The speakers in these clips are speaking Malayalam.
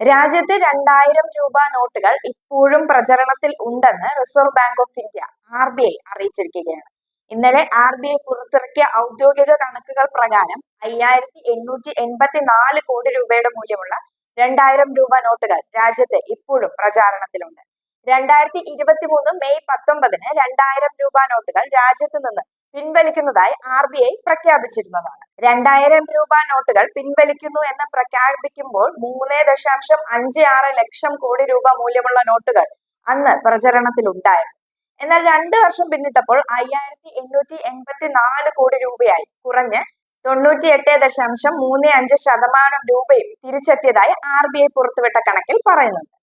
രാജ്യത്ത് 2000 രൂപ നോട്ടുകൾ ഇപ്പോഴും പ്രചരണത്തിൽ ഉണ്ടെന്ന് reserve bank of India RBI അറിയിച്ചിരിക്കുകയാണ്. ഇന്നലെ RBI പുറത്തിറക്കിയ ഔദ്യോഗിക കണക്കുകൾ പ്രകാരം 5884 കോടി രൂപയുടെ മൂല്യമുള്ള 2000 രൂപ നോട്ടുകൾ രാജ്യത്ത് ഇപ്പോഴും പ്രചാരണത്തിലുണ്ട്. 2023 മെയ് 19-ന് 2000 രൂപ നോട്ടുകൾ രാജ്യത്ത് നിന്ന് പിൻവലിക്കുന്നതായി RBI പ്രഖ്യാപിച്ചിരുന്നതാണ്. 2000 രൂപ നോട്ടുകൾ പിൻവലിക്കുന്നു എന്ന് പ്രഖ്യാപിക്കുമ്പോൾ 3.56 ലക്ഷം കോടി രൂപ മൂല്യമുള്ള നോട്ടുകൾ അന്ന് പ്രചരണത്തിലുണ്ടായിരുന്നു. എന്നാൽ 2 വർഷം പിന്നിട്ടപ്പോൾ 5884 കോടി രൂപയായി കുറഞ്ഞ് 98.35% രൂപയും തിരിച്ചെത്തിയതായി RBI പുറത്തുവിട്ട കണക്കിൽ പറയുന്നുണ്ട്.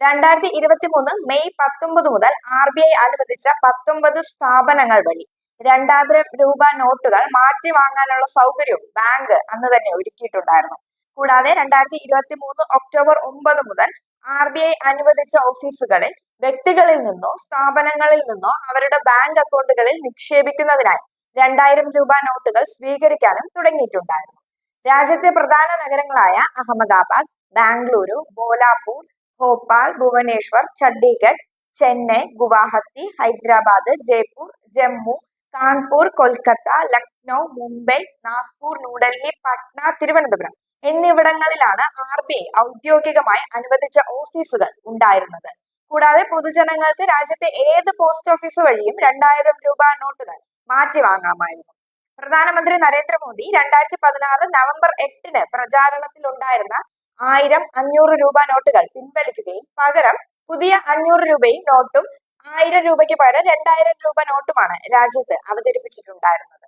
2023 മെയ് 19 മുതൽ RBI അനുവദിച്ച 19 സ്ഥാപനങ്ങൾ വഴി 2000 രൂപ നോട്ടുകൾ മാറ്റി വാങ്ങാനുള്ള സൗകര്യവും ബാങ്ക് അന്ന് തന്നെ ഒരുക്കിയിട്ടുണ്ടായിരുന്നു. കൂടാതെ 2023 ഒക്ടോബർ 9 മുതൽ RBI അനുവദിച്ച ഓഫീസുകളിൽ വ്യക്തികളിൽ നിന്നോ സ്ഥാപനങ്ങളിൽ നിന്നോ അവരുടെ ബാങ്ക് അക്കൗണ്ടുകളിൽ നിക്ഷേപിക്കുന്നതിനായി 2000 രൂപ നോട്ടുകൾ സ്വീകരിക്കാനും തുടങ്ങിയിട്ടുണ്ടായിരുന്നു. രാജ്യത്തെ പ്രധാന നഗരങ്ങളായ അഹമ്മദാബാദ്, ബാംഗ്ലൂരു, ബോലാപൂർ, ഭോപ്പാൽ, ഭുവനേശ്വർ, ചണ്ഡീഗഡ്, ചെന്നൈ, ഗുവാഹത്തി, ഹൈദരാബാദ്, ജയ്പൂർ, ജമ്മു, കാൺപൂർ, കൊൽക്കത്ത, ലക്നൗ, മുംബൈ, നാഗ്പൂർ, ന്യൂഡൽഹി, പട്ന, തിരുവനന്തപുരം എന്നിവിടങ്ങളിലാണ് RBI ഔദ്യോഗികമായി അനുവദിച്ച ഓഫീസുകൾ ഉണ്ടായിരുന്നത്. കൂടാതെ പൊതുജനങ്ങൾക്ക് രാജ്യത്തെ ഏത് പോസ്റ്റ് ഓഫീസ് വഴിയും 2000 രൂപ നോട്ടുകൾ മാറ്റി വാങ്ങാമായിരുന്നു. പ്രധാനമന്ത്രി നരേന്ദ്രമോദി 2016 നവംബർ 8-ന് പ്രചാരണത്തിലുണ്ടായിരുന്ന 1000, 500 രൂപ നോട്ടുകൾ പിൻവലിക്കുകയും പകരം പുതിയ 500 രൂപയും നോട്ടും 1000 രൂപയ്ക്ക് പകരം 2000 രൂപ നോട്ടുമാണ് രാജ്യത്ത് അവതരിപ്പിച്ചിട്ടുണ്ടായിരുന്നത്.